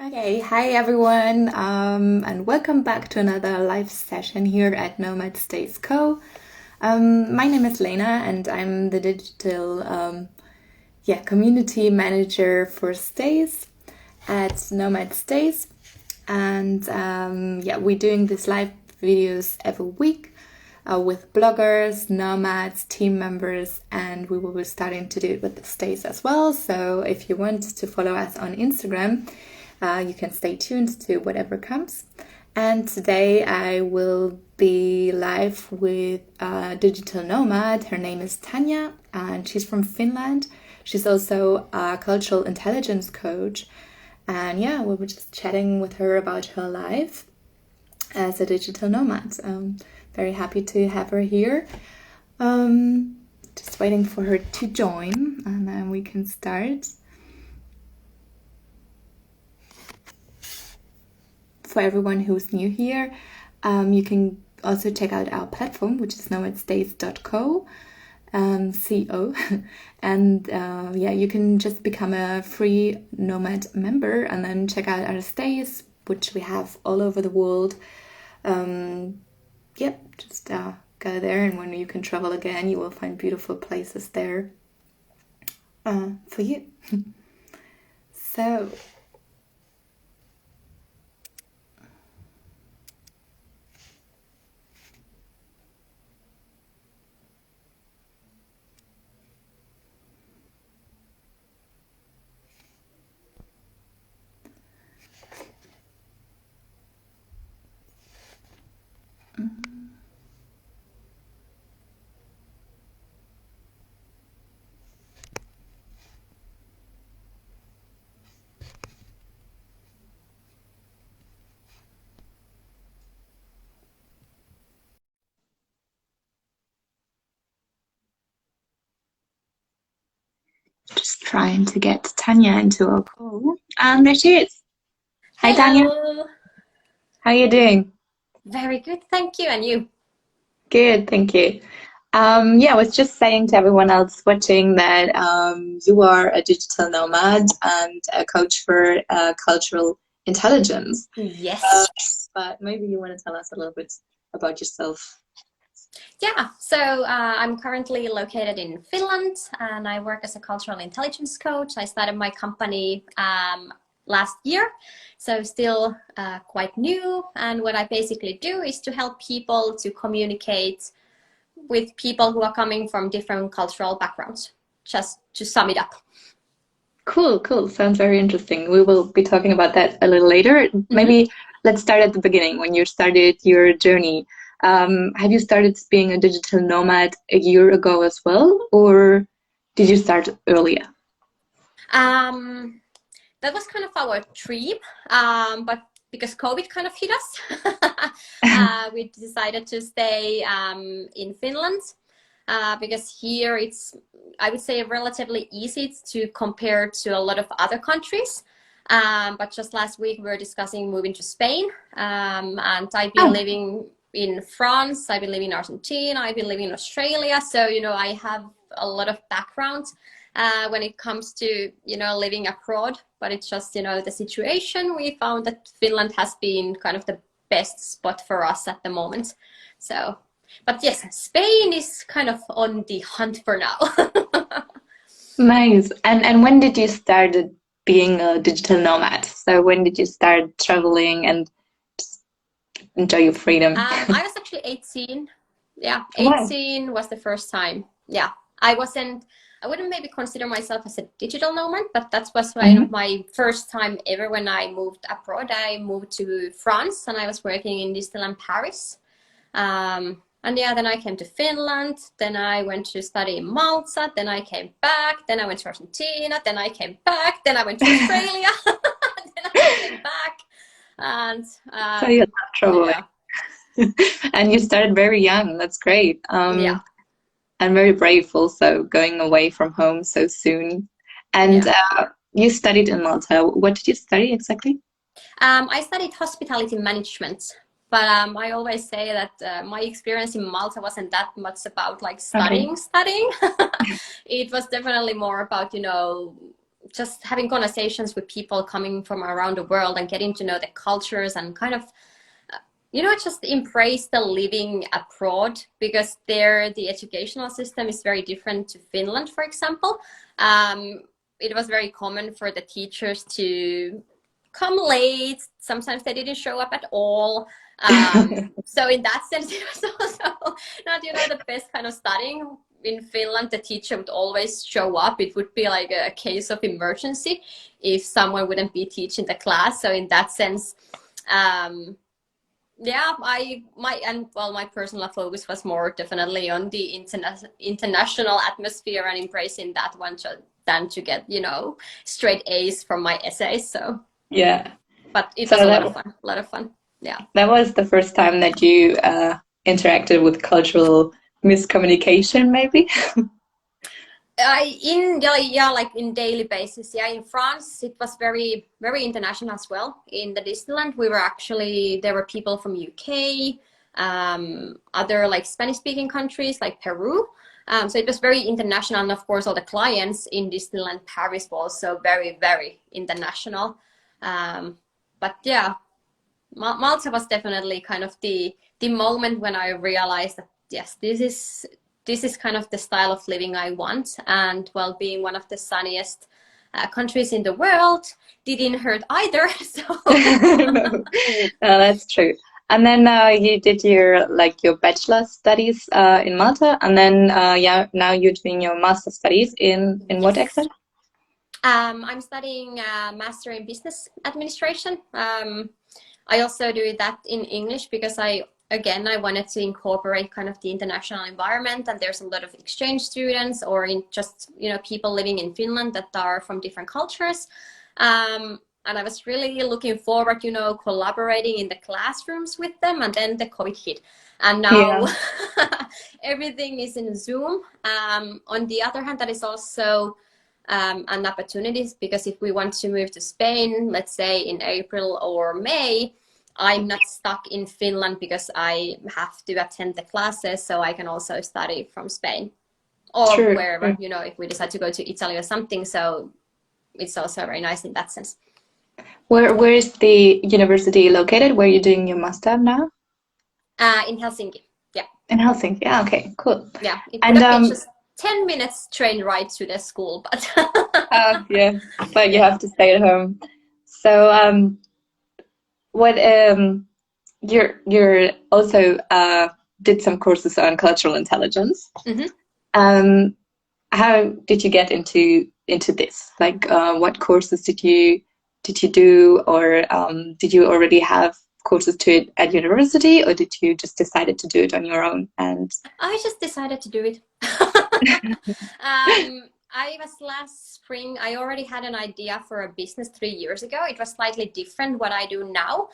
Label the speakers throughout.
Speaker 1: Okay, hi everyone, and welcome back to another live session here at Nomad Stays Co. My name is Lena, and I'm the digital community manager for Stays at Nomad Stays. And we're doing these live videos every week with bloggers, nomads, team members, and we will be starting to do it with the Stays as well. So if you want to follow us on Instagram, you can stay tuned to whatever comes. And today I will be live with a digital nomad. Her name is Tanja, and she's from Finland. She's also a cultural intelligence coach. And yeah, we were just chatting with her about her life as a digital nomad. Very happy to have her here. Just waiting for her to join, and then we can start. For everyone who's new here, you can also check out our platform, which is nomadstays.co, co, and you can just become a free Nomad member and then check out our stays, which we have all over the world. Just go there, and when you can travel again, you will find beautiful places there for you. So. Just trying to get Tanja into a call. And there she is. Hi, Tanja.
Speaker 2: Hello.
Speaker 1: How are you doing?
Speaker 2: Very good, thank you. And you?
Speaker 1: Good, thank you. I was just saying to everyone else watching that you are a digital nomad and a coach for cultural intelligence.
Speaker 2: Yes.
Speaker 1: But maybe you want to tell us a little bit about yourself.
Speaker 2: Yeah, so I'm currently located in Finland and I work as a cultural intelligence coach. I started my company last year, so still quite new. And what I basically do is to help people to communicate with people who are coming from different cultural backgrounds, just to sum it up.
Speaker 1: Cool. Sounds very interesting. We will be talking about that a little later. Maybe let's start at the beginning, when you started your journey. Have you started being a digital nomad a year ago as well, or did you start earlier?
Speaker 2: That was kind of our dream, but because COVID kind of hit us, we decided to stay in Finland because here it's, I would say, relatively easy to compare to a lot of other countries. But just last week we were discussing moving to Spain, and I've been living in France, I've been living in Argentina, I've been living in Australia. So, I have a lot of background when it comes to, living abroad, but it's just, the situation. We found that Finland has been kind of the best spot for us at the moment. So, but yes, Spain is kind of on the hunt for now.
Speaker 1: Nice. And when did you start being a digital nomad? So when did you start traveling and just enjoy your freedom?
Speaker 2: I was actually 18. Yeah,
Speaker 1: Wow.
Speaker 2: 18 was the first time. Yeah, I wouldn't maybe consider myself as a digital nomad, but that was kind of my first time ever when I moved abroad. I moved to France and I was working in Disneyland Paris. And yeah, then I came to Finland, then I went to study in Malta, then I came back, then I went to Argentina, then I came back, then I went to Australia, then I came back. And
Speaker 1: So you love traveling.
Speaker 2: yeah.
Speaker 1: And you started very young. That's great.
Speaker 2: Yeah.
Speaker 1: And very brave also, going away from home so soon. And
Speaker 2: Yeah.
Speaker 1: you studied in Malta. What did you study exactly?
Speaker 2: I studied hospitality management, but I always say that my experience in Malta wasn't that much about like
Speaker 1: Okay.
Speaker 2: studying. It was definitely more about, just having conversations with people coming from around the world and getting to know the cultures and kind of just embrace the living abroad, because there the educational system is very different to Finland, for example. It was very common for the teachers to come late. Sometimes they didn't show up at all. So in that sense, it was also not, the best kind of studying. In Finland, the teacher would always show up. It would be like a case of emergency if someone wouldn't be teaching the class. So in that sense, my personal focus was more definitely on the international atmosphere and embracing that one than to get straight A's from my essays. So
Speaker 1: yeah,
Speaker 2: but it was a lot of fun. Yeah,
Speaker 1: that was the first time that you interacted with cultural miscommunication, maybe.
Speaker 2: like in daily basis. Yeah, in France it was very very international as well. In the Disneyland there were people from UK, other like Spanish speaking countries like Peru. So it was very international, and of course all the clients in Disneyland Paris were also very very international. But yeah, Malta was definitely kind of the moment when I realized that yes, this is kind of the style of living I want. And well, being one of the sunniest countries in the world didn't hurt either. So
Speaker 1: No, that's true. And then you did your bachelor studies in Malta, and then now you're doing your master studies in what
Speaker 2: yes.
Speaker 1: exactly?
Speaker 2: I'm studying master in business administration. I also do that in English because I wanted to incorporate kind of the international environment, and there's a lot of exchange students or in just people living in Finland that are from different cultures. And I was really looking forward, collaborating in the classrooms with them, and then the COVID hit. And now everything is in Zoom. On the other hand, that is also an opportunity, because if we want to move to Spain, let's say in April or May, I'm not stuck in Finland because I have to attend the classes, so I can also study from Spain or wherever, if we decide to go to Italy or something. So it's also very nice in that sense.
Speaker 1: Where is the university located? Where are you doing your master now?
Speaker 2: In Helsinki. Yeah.
Speaker 1: In Helsinki. Yeah, okay, cool.
Speaker 2: Yeah, it would have been just 10 minutes train ride to the school, but
Speaker 1: yeah, but you have to stay at home. So what you're also did some courses on cultural intelligence.
Speaker 2: Mm-hmm.
Speaker 1: How did you get into this? Like, what courses did you do, or did you already have courses to it at university, or did you just decided to do it on your own? And
Speaker 2: I just decided to do it. I was last spring, I already had an idea for a business 3 years ago. It was slightly different what I do now.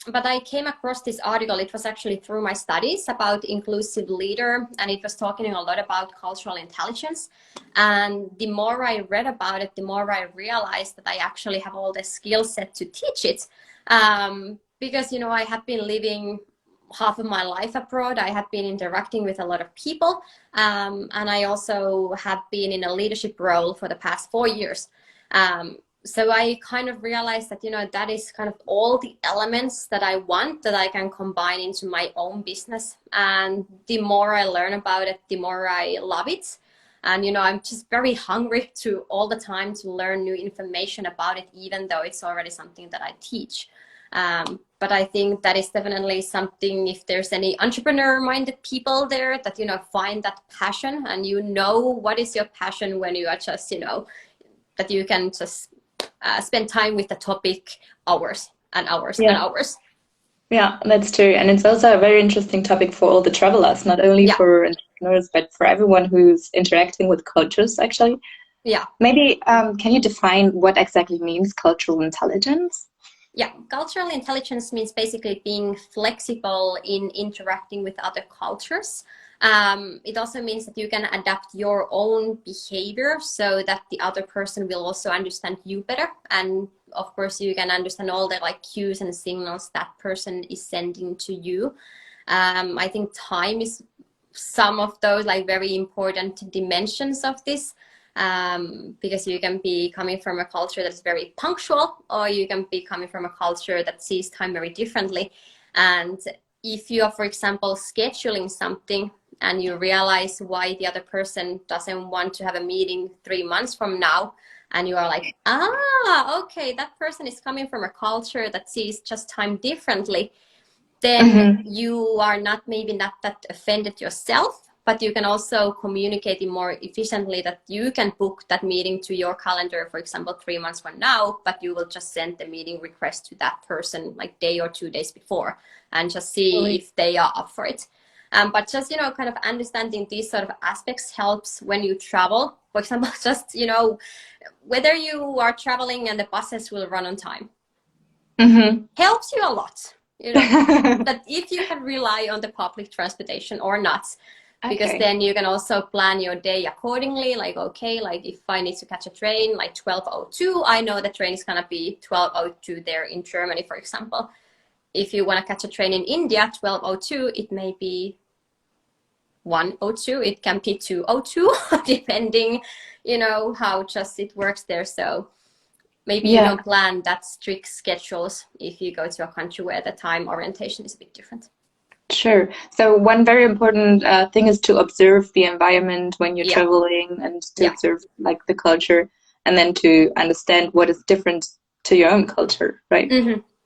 Speaker 2: But I came across this article. It was actually through my studies about inclusive leader, and it was talking a lot about cultural intelligence. And the more I read about it, the more I realized that I actually have all the skill set to teach it. Because, I have been living half of my life abroad. I have been interacting with a lot of people. And I also have been in a leadership role for the past 4 years. So I kind of realized that, that is kind of all the elements that I want that I can combine into my own business. And the more I learn about it, the more I love it. And, I'm just very hungry to all the time to learn new information about it, even though it's already something that I teach. But I think that is definitely something, if there's any entrepreneur-minded people there that, find that passion, and what is your passion when you are just, that you can just spend time with the topic hours and hours and hours.
Speaker 1: Yeah, that's true. And it's also a very interesting topic for all the travelers, not only for entrepreneurs, but for everyone who's interacting with cultures, actually.
Speaker 2: Yeah.
Speaker 1: Maybe can you define what exactly means cultural intelligence?
Speaker 2: Yeah, cultural intelligence means basically being flexible in interacting with other cultures. It also means that you can adapt your own behavior so that the other person will also understand you better. And of course, you can understand all the cues and signals that person is sending to you. I think time is some of those very important dimensions of this. because you can be coming from a culture that is very punctual, or you can be coming from a culture that sees time very differently. And if you are, for example, scheduling something and you realize why the other person doesn't want to have a meeting 3 months from now, and you are like, okay, that person is coming from a culture that sees just time differently, then you are maybe not that offended yourself, but you can also communicate it more efficiently, that you can book that meeting to your calendar, for example, 3 months from now, but you will just send the meeting request to that person like day or 2 days before and just see if they are up for it. But just, kind of understanding these sort of aspects helps when you travel. For example, just, whether you are traveling and the buses will run on time, helps you a lot. That if you can rely on the public transportation or not, because then you can also plan your day accordingly. Like, okay, like if I need to catch a train like 12:02, I know the train is gonna be 12:02 there in Germany, for example. If you want to catch a train in India 12:02, it may be 1:02, it can be 2:02, depending, how just it works there. So maybe you don't plan that strict schedules if you go to a country where the time orientation is a bit different.
Speaker 1: Sure. So one very important thing is to observe the environment when you're traveling, and to observe like the culture, and then to understand what is different to your own culture, right?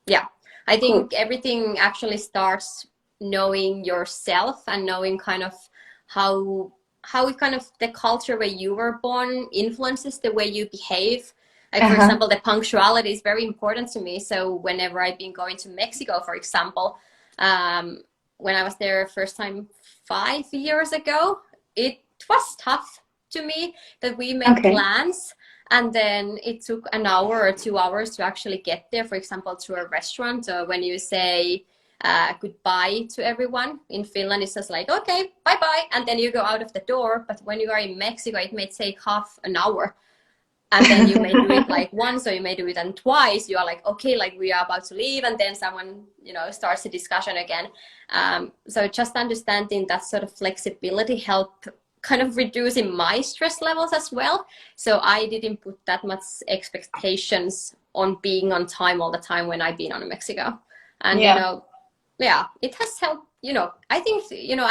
Speaker 2: Yeah. I think everything actually starts knowing yourself and knowing kind of how kind of the culture where you were born influences the way you behave. Like, for example, the punctuality is very important to me. So whenever I've been going to Mexico, for example, when I was there first time 5 years ago, it was tough to me that we made plans and then it took an hour or 2 hours to actually get there, for example, to a restaurant. Or when you say goodbye to everyone in Finland, it's just like, okay, bye-bye, and then you go out of the door. But when you are in Mexico, it may take half an hour. And then you may do it like once, or you may do it and twice. You are like, okay, like we are about to leave, and then someone, starts a discussion again. So just understanding that sort of flexibility helped kind of reducing my stress levels as well. So I didn't put that much expectations on being on time all the time when I've been on Mexico. And, it has helped. I think,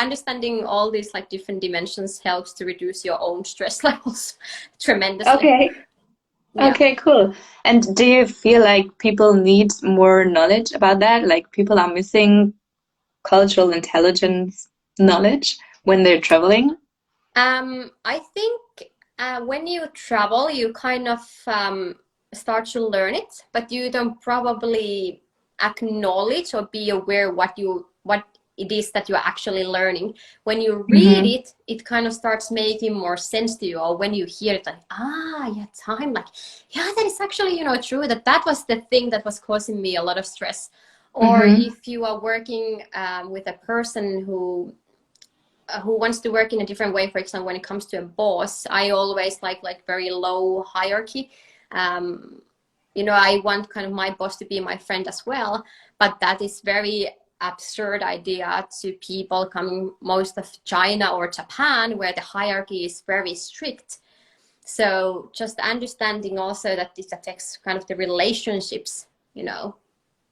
Speaker 2: understanding all these like different dimensions helps to reduce your own stress levels tremendously.
Speaker 1: Okay, cool. And do you feel like people need more knowledge about that? Like people are missing cultural intelligence knowledge when they're traveling?
Speaker 2: I think when you travel, you kind of start to learn it, but you don't probably acknowledge or be aware what it is that you're actually learning. When you read it, it kind of starts making more sense to you. Or when you hear it, like, time, like, that is actually, true, that was the thing that was causing me a lot of stress. Or if you are working with a person who wants to work in a different way, for example, when it comes to a boss, I always like very low hierarchy. I want kind of my boss to be my friend as well, but that is very absurd idea to people coming most of China or Japan, where the hierarchy is very strict. So just understanding also that this affects kind of the relationships,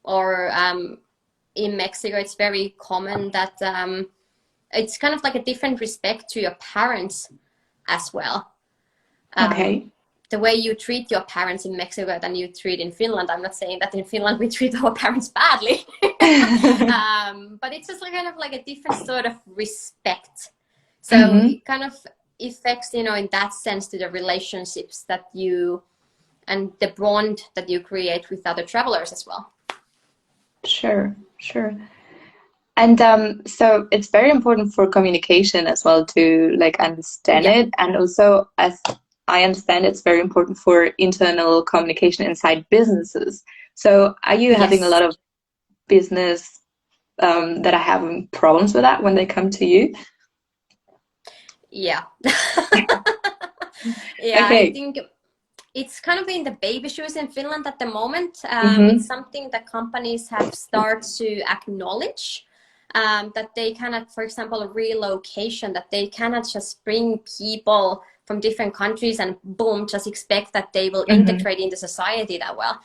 Speaker 2: or in Mexico, it's very common that it's kind of like a different respect to your parents as well. The way you treat your parents in Mexico than you treat in Finland. I'm not saying that in Finland we treat our parents badly, but it's just kind of like a different sort of respect. So it kind of affects, in that sense, to the relationships that you and the bond that you create with other travelers as well.
Speaker 1: Sure. And so it's very important for communication as well to like understand it. And also, as I understand, it's very important for internal communication inside businesses. So are you having a lot of business that are having problems with that when they come to you?
Speaker 2: Yeah. I think it's kind of in the baby shoes in Finland at the moment. It's something that companies have started to acknowledge. That they cannot, for example, relocation, that they cannot just bring people from different countries and boom, just expect that they will
Speaker 1: Mm-hmm.
Speaker 2: integrate into society that well.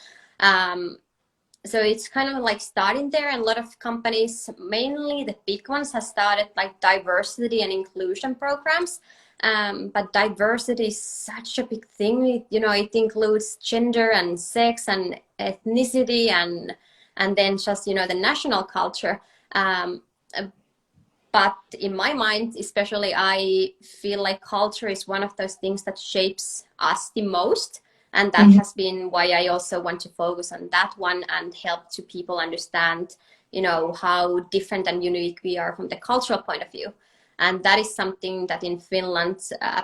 Speaker 2: So it's kind of like starting there, and a lot of companies, mainly the big ones, have started like diversity and inclusion programs. But diversity is such a big thing. It includes gender and sex and ethnicity and then just, the national culture. But in my mind, especially, I feel like culture is one of those things that shapes us the most. And that has been why I also want to focus on that one and help to people understand, how different and unique we are from the cultural point of view. And that is something that in Finland,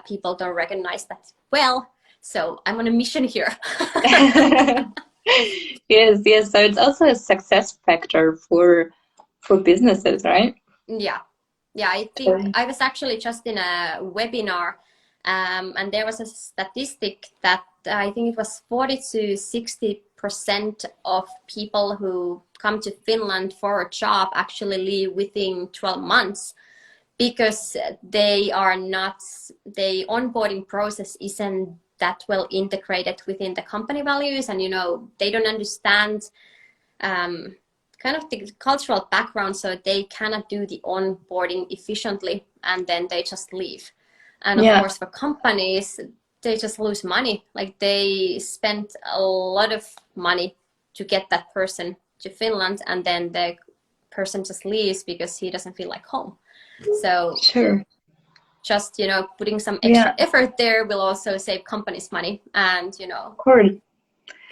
Speaker 2: people don't recognize that well. So I'm on a mission here.
Speaker 1: Yes, yes. So it's also a success factor for businesses, right?
Speaker 2: Yeah. Yeah, I think I was actually just in a webinar, and there was a statistic that I think it was 40 to 60% of people who come to Finland for a job actually leave within 12 months because the onboarding process isn't that well integrated within the company values, and they don't understand kind of the cultural background, so they cannot do the onboarding efficiently, and then they just leave. And of course, for companies, they just lose money. Like they spend a lot of money to get that person to Finland, and then the person just leaves because he doesn't feel like home. So
Speaker 1: Sure.
Speaker 2: just putting some extra effort there will also save companies money, and
Speaker 1: Of course. And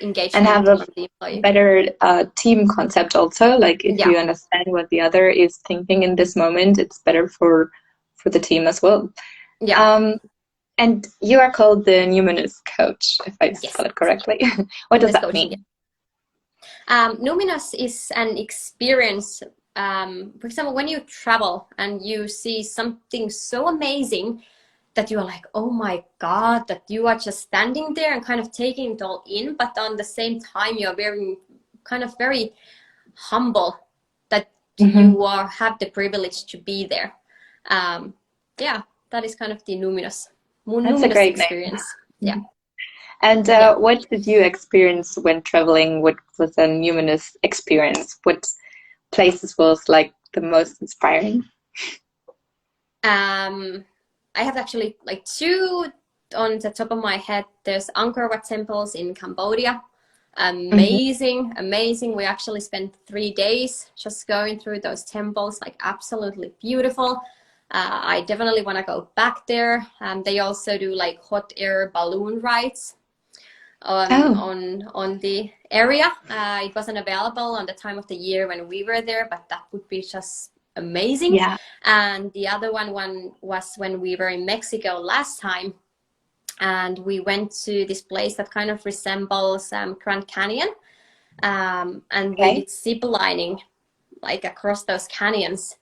Speaker 2: engagement
Speaker 1: have a
Speaker 2: among the employee.
Speaker 1: better team concept also. Like if you understand what the other is thinking in this moment, it's better for the team as well. And you are called the Numinous coach, if I spell it correctly. What does that mean?
Speaker 2: Numinous is an experience. For example, when you travel and you see something so amazing that you are like, oh my God, that you are just standing there and kind of taking it all in, but on the same time, you're very humble that you have the privilege to be there. That is kind of the numinous experience.
Speaker 1: Name. And what did you experience when traveling? What was a numinous experience? What places was like the most inspiring?
Speaker 2: I have actually like two on the top of my head. There's Angkor Wat temples in Cambodia. Amazing. We actually spent 3 days just going through those temples, like absolutely beautiful. I definitely want to go back there. They also do like hot air balloon rides on the area. It wasn't available on the time of the year when we were there, but that would be just amazing. And the other one was when we were in Mexico last time, and we went to this place that kind of resembles Grand Canyon, and we did zip lining like across those canyons,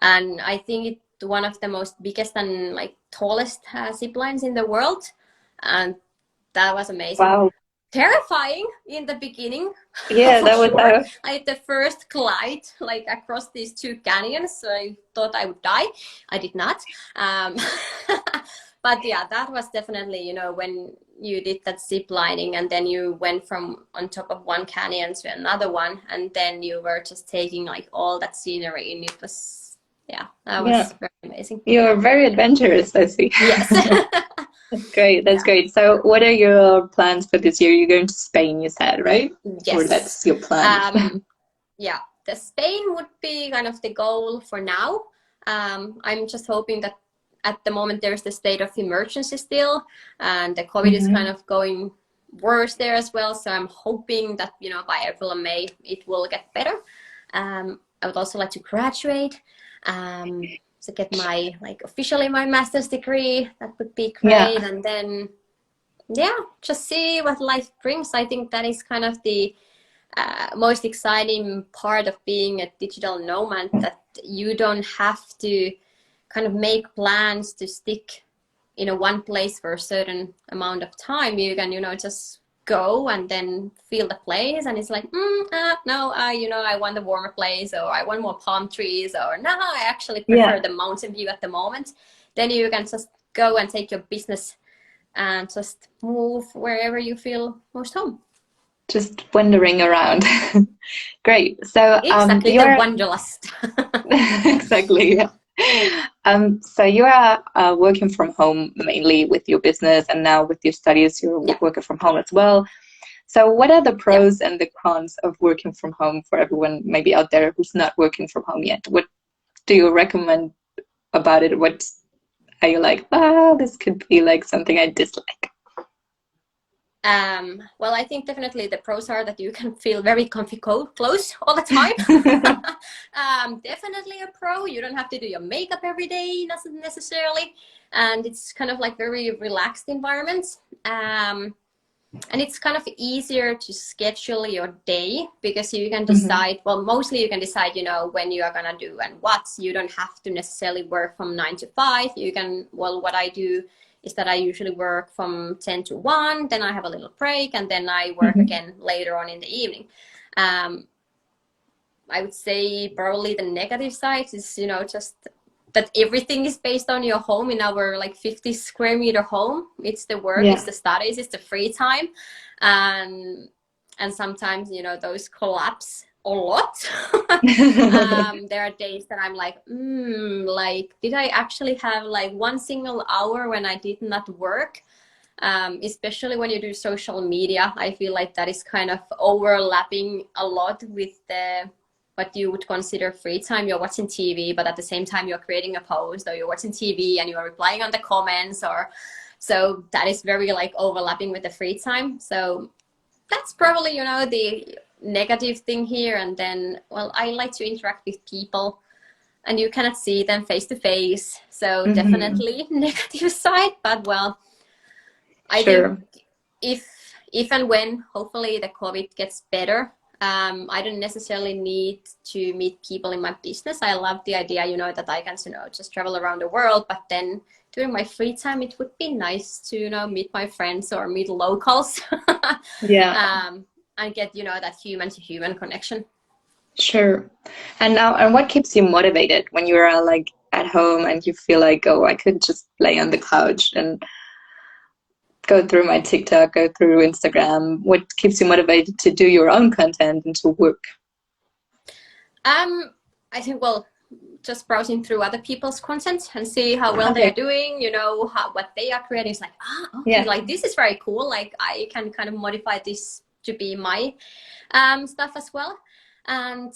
Speaker 2: and I think it's one of the most biggest and like tallest zip lines in the world, and that was amazing.
Speaker 1: Wow.
Speaker 2: Terrifying in the beginning.
Speaker 1: Yeah, that was
Speaker 2: sure. I had the first glide like across these two canyons, so I thought I would die. I did not. But yeah, that was definitely, when you did that zip lining and then you went from on top of one canyon to another one, and then you were just taking like all that scenery, and it was, that was very amazing.
Speaker 1: You're very adventurous, I see.
Speaker 2: Yes.
Speaker 1: That's great. That's great. So what are your plans for this year? You're going to Spain, you said, right?
Speaker 2: Yes.
Speaker 1: Or that's your plan?
Speaker 2: The Spain would be kind of the goal for now. I'm just hoping that at the moment there's the state of emergency still, and the COVID is kind of going worse there as well. So I'm hoping that, by April or May, it will get better. I would also like to graduate. To get my officially my master's degree. That would be great. And then just see what life brings. I think that is kind of the most exciting part of being a digital nomad, that you don't have to kind of make plans to stick in one place for a certain amount of time. You can just go and then feel the place, and it's like I want a warmer place, or I want more palm trees, or I actually prefer the mountain view at the moment. Then you can just go and take your business and just move wherever you feel most home.
Speaker 1: Just wandering around. Great. So
Speaker 2: Exactly, the wanderlust.
Speaker 1: exactly. Yeah. So you are working from home mainly with your business, and now with your studies, you're
Speaker 2: Yeah.
Speaker 1: working from home as well. So what are the
Speaker 2: Yeah.
Speaker 1: pros and the cons of working from home for everyone maybe out there who's not working from home yet? What do you recommend about it? What are you like, oh, this could be like something I dislike?
Speaker 2: Well, I think definitely the pros are that you can feel very comfy close all the time. Definitely a pro. You don't have to do your makeup every day necessarily, and it's kind of like very relaxed environment. And it's kind of easier to schedule your day because you can decide, well, mostly you can decide, you know, when you are gonna do and what. You don't have to necessarily work from 9 to 5. You can, well, what I do is that I usually work from 10 to 1, then I have a little break, and then I work again later on in the evening. I would say probably the negative side is, you know, just that everything is based on your home in our like 50 square meter home. It's the work, it's the studies, it's the free time. And sometimes, you know, those collapse a lot. There are days that I'm like, did I actually have like one single hour when I did not work? Especially when you do social media, I feel like that is kind of overlapping a lot with what you would consider free time. You're watching TV, but at the same time you're creating a post, or you're watching TV and you're replying on the comments, or so that is very like overlapping with the free time. So that's probably, you know, the negative thing here. And then, well, I like to interact with people and you cannot see them face to face. So definitely negative side, but well, I think if and when hopefully the COVID gets better, I don't necessarily need to meet people in my business. I love the idea, you know, that I can, you know, just travel around the world, but then during my free time, it would be nice to, you know, meet my friends or meet locals. And get, you know, that human to human connection.
Speaker 1: Sure. And now, and what keeps you motivated when you're like at home and you feel like, oh, I could just lay on the couch and go through my TikTok, go through Instagram? What keeps you motivated to do your own content and to work?
Speaker 2: I think, well, just browsing through other people's content and see how well they are doing, you know, what they are creating. It's like, okay, like this is very cool. Like I can kind of modify this to be my stuff as well. And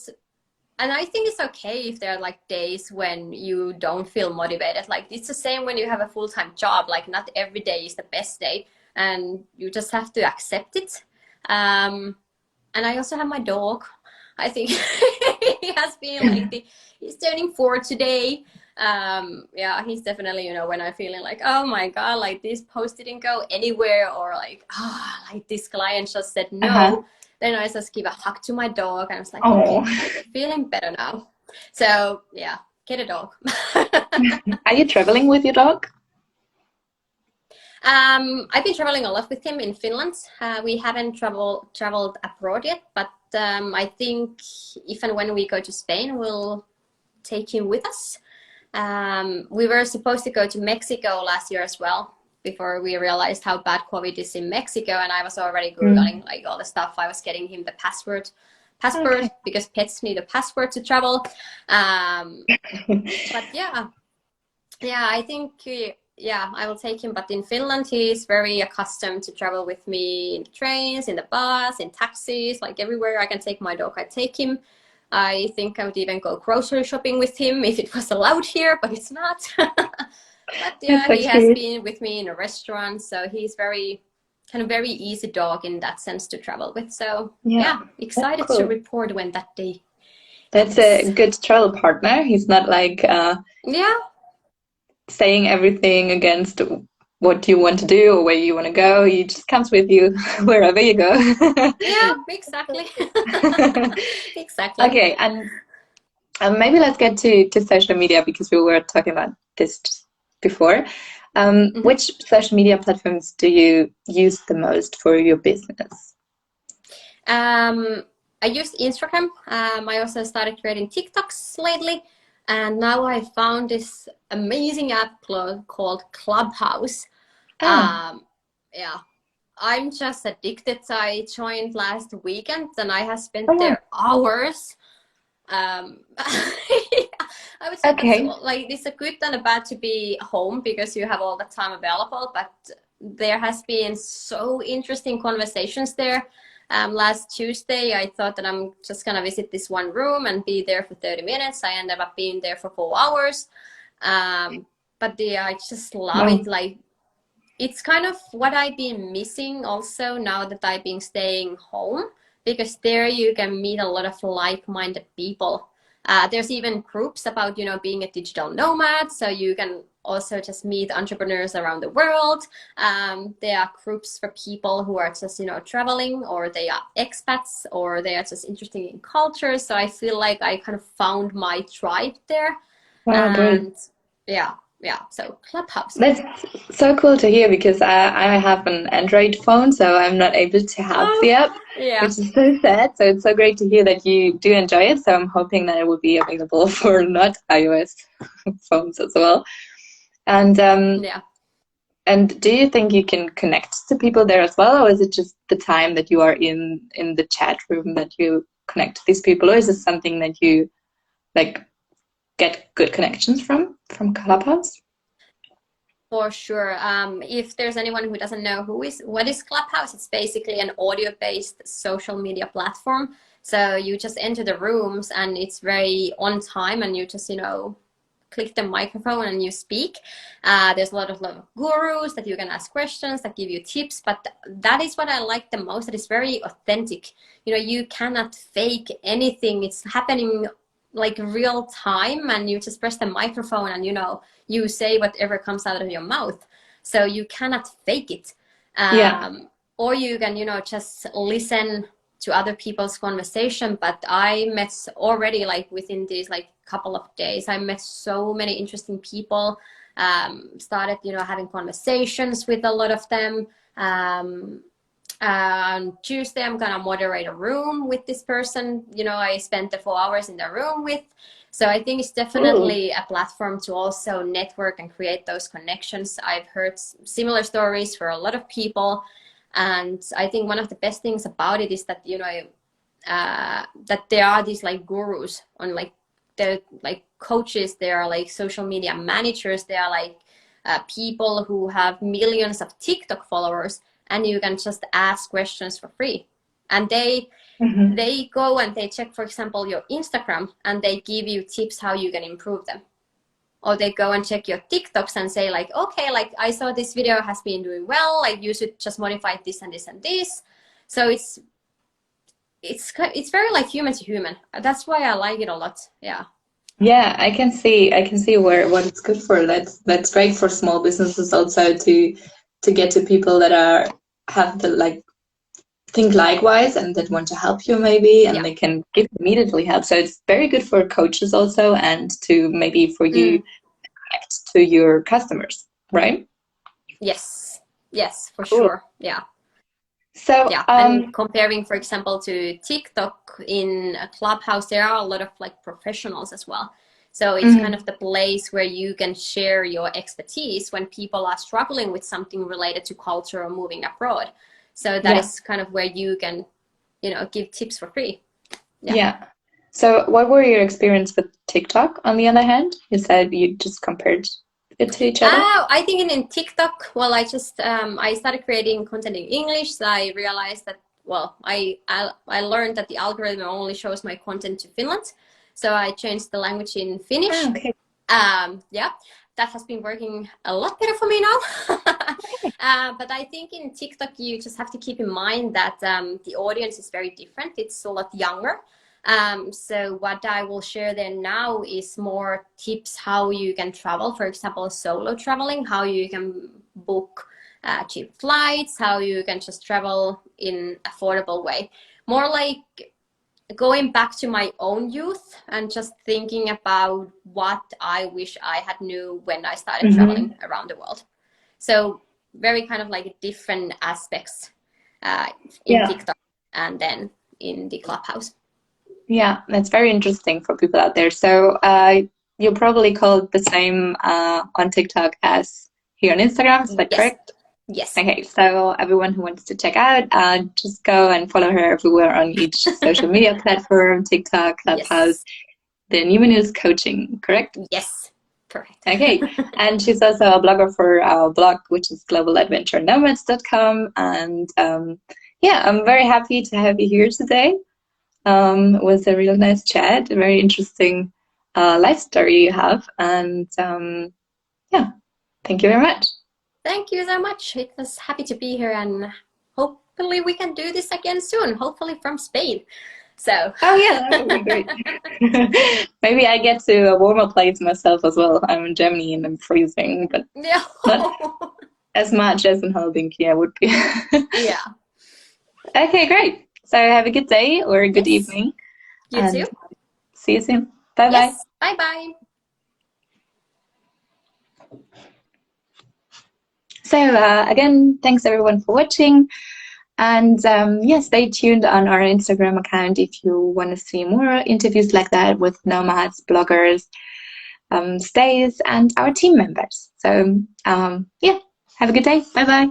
Speaker 2: I think it's okay if there are like days when you don't feel motivated. Like it's the same when you have a full-time job. Like not every day is the best day, and you just have to accept it. And I also have my dog. I think he has been like he's turning 4 today. Yeah, he's definitely, you know, when I'm feeling like, oh my god, like this post didn't go anywhere, or like, like this client just said no. Then I just give a hug to my dog, and I was like, okay, feeling better now. So yeah, get a dog.
Speaker 1: Are you traveling with your dog?
Speaker 2: I've been traveling a lot with him in Finland. We haven't traveled abroad yet, but I think if and when we go to Spain, we'll take him with us. We were supposed to go to Mexico last year as well, before we realized how bad COVID is in Mexico, and I was already Googling like all the stuff. I was getting him the passport because pets need a passport to travel. But yeah, I think I will take him. But in Finland, he's very accustomed to travel with me in the trains, in the bus, in taxis, like everywhere I can take my dog, I take him. I think I would even go grocery shopping with him if it was allowed here, but it's not. But yeah, he has been with me in a restaurant, so he's very easy dog in that sense to travel with. So yeah, excited to report when that day.
Speaker 1: That's a good travel partner. He's not like saying everything against what you want to do or where you want to go. He just comes with you wherever you go.
Speaker 2: Yeah, exactly. Exactly.
Speaker 1: Okay, and maybe let's get to social media, because we were talking about this before. Which social media platforms do you use the most for your business?
Speaker 2: I used Instagram. I also started creating TikToks lately. And now I found this amazing app called Clubhouse. yeah, I'm just addicted. I joined last weekend and I have spent
Speaker 1: Oh, wow.
Speaker 2: there hours. I would say that's
Speaker 1: Okay.
Speaker 2: like it's a good and a bad to be home because you have all the time available, but there has been so interesting conversations there. Last Tuesday I thought that I'm just gonna visit this one room and be there for 30 minutes. I ended up being there for 4 hours. But I just love
Speaker 1: Wow.
Speaker 2: it. Like it's kind of what I've been missing also now that I've been staying home, because there you can meet a lot of like-minded people. There's even groups about, being a digital nomad, so you can also just meet entrepreneurs around the world. There are groups for people who are just, traveling, or they are expats, or they are just interested in culture. So I feel like I kind of found my tribe there.
Speaker 1: Wow, great.
Speaker 2: And yeah, yeah. So Clubhouse.
Speaker 1: That's so cool to hear because I have an Android phone, so I'm not able to have
Speaker 2: Oh,
Speaker 1: the app,
Speaker 2: yeah.
Speaker 1: which is so sad. So it's so great to hear that you do enjoy it. So I'm hoping that it will be available for not iOS phones as well. And
Speaker 2: Yeah.
Speaker 1: and do you think you can connect to people there as well, or is it just the time that you are in the chat room that you connect to these people, or is it something that you like get good connections from Clubhouse?
Speaker 2: For sure. If there's anyone who doesn't know what is Clubhouse, it's basically an audio-based social media platform. So you just enter the rooms and it's very on time, and you just, click the microphone and you speak. There's a lot of gurus that you can ask questions that give you tips, but that is what I like the most. That is very authentic. You cannot fake anything. It's happening like real time, and you just press the microphone and you say whatever comes out of your mouth. So you cannot fake it.
Speaker 1: Yeah.
Speaker 2: Or you can, just listen to other people's conversation. But I met already, like within these like couple of days, I met so many interesting people. Started, having conversations with a lot of them. On Tuesday, I'm gonna moderate a room with this person. I spent the 4 hours in the room with. So I think it's
Speaker 1: Cool.
Speaker 2: definitely a platform to also network and create those connections. I've heard similar stories for a lot of people, and I think one of the best things about it is that that there are these like gurus on like they're like coaches, they are like social media managers, they are like people who have millions of TikTok followers, and you can just ask questions for free, and
Speaker 1: Hmm.
Speaker 2: they go and they check, for example, your Instagram, and they give you tips how you can improve them. Or they go and check your TikToks and say like, okay, like I saw this video has been doing well, like you should just modify this and this and this. So it's very like human to human. That's why I like it a lot. Yeah.
Speaker 1: Yeah, I can see where what it's good for. That's great for small businesses also to get to people that are have the like think likewise and that want to help you maybe and
Speaker 2: Yeah.
Speaker 1: they can give immediately help. So it's very good for coaches also and to maybe for you
Speaker 2: Mm,
Speaker 1: connect to your customers, right?
Speaker 2: yes. Yes, for
Speaker 1: Cool.
Speaker 2: sure. Yeah.
Speaker 1: So
Speaker 2: Yeah. And comparing, for example, to TikTok, in a Clubhouse, there are a lot of like professionals as well. So it's kind of
Speaker 1: mhm,
Speaker 2: the place where you can share your expertise when people are struggling with something related to culture or moving abroad. So that
Speaker 1: yeah,
Speaker 2: is kind of where you can, give tips for free. Yeah.
Speaker 1: yeah. So what were your experience with TikTok on the other hand? You said you just compared it to each other.
Speaker 2: I think in TikTok, well, I started creating content in English. So I realized that, well, I learned that the algorithm only shows my content to Finland, so I changed the language in
Speaker 1: Ah,
Speaker 2: Finnish.
Speaker 1: okay.
Speaker 2: Yeah, that has been working a lot better for me now. But I think in TikTok, you just have to keep in mind that the audience is very different. It's a lot younger. So what I will share there now is more tips how you can travel, for example, solo traveling, how you can book cheap flights, how you can just travel in affordable way. More like going back to my own youth and just thinking about what I wish I had knew when I started traveling
Speaker 1: Hmm.
Speaker 2: around the world. So very kind of like different aspects uh, in
Speaker 1: Yeah.
Speaker 2: TikTok and then in the Clubhouse.
Speaker 1: Yeah, that's very interesting for people out there. So, you'll probably call it the same on TikTok as here on Instagram. Is that
Speaker 2: Yes.
Speaker 1: correct?
Speaker 2: Yes.
Speaker 1: Okay, so everyone who wants to check out, just go and follow her everywhere on each social media platform, TikTok, Clubhouse.
Speaker 2: Yes.
Speaker 1: The Numinous Coaching, correct?
Speaker 2: Yes. Correct.
Speaker 1: Okay, and she's also a blogger for our blog, which is globaladventurenomads.com. And yeah, I'm very happy to have you here today. It was a real nice chat, a very interesting life story you have. And yeah, thank you very much.
Speaker 2: Thank you so much. It was happy to be here, and hopefully we can do this again soon, hopefully from Spain. So.
Speaker 1: Oh yeah, that would be great. Maybe I get to a warmer place myself as well. I'm in Germany and I'm freezing, but
Speaker 2: Yeah.
Speaker 1: not as much as in Helsinki I would be.
Speaker 2: Yeah.
Speaker 1: Okay, great. So have a good day or a good
Speaker 2: Yes.
Speaker 1: evening.
Speaker 2: You
Speaker 1: And
Speaker 2: too.
Speaker 1: see you soon. Bye bye.
Speaker 2: Yes. Bye bye.
Speaker 1: So again, thanks everyone for watching. And yeah, stay tuned on our Instagram account if you want to see more interviews like that with nomads, bloggers, stays, and our team members. So yeah, have a good day. Bye bye.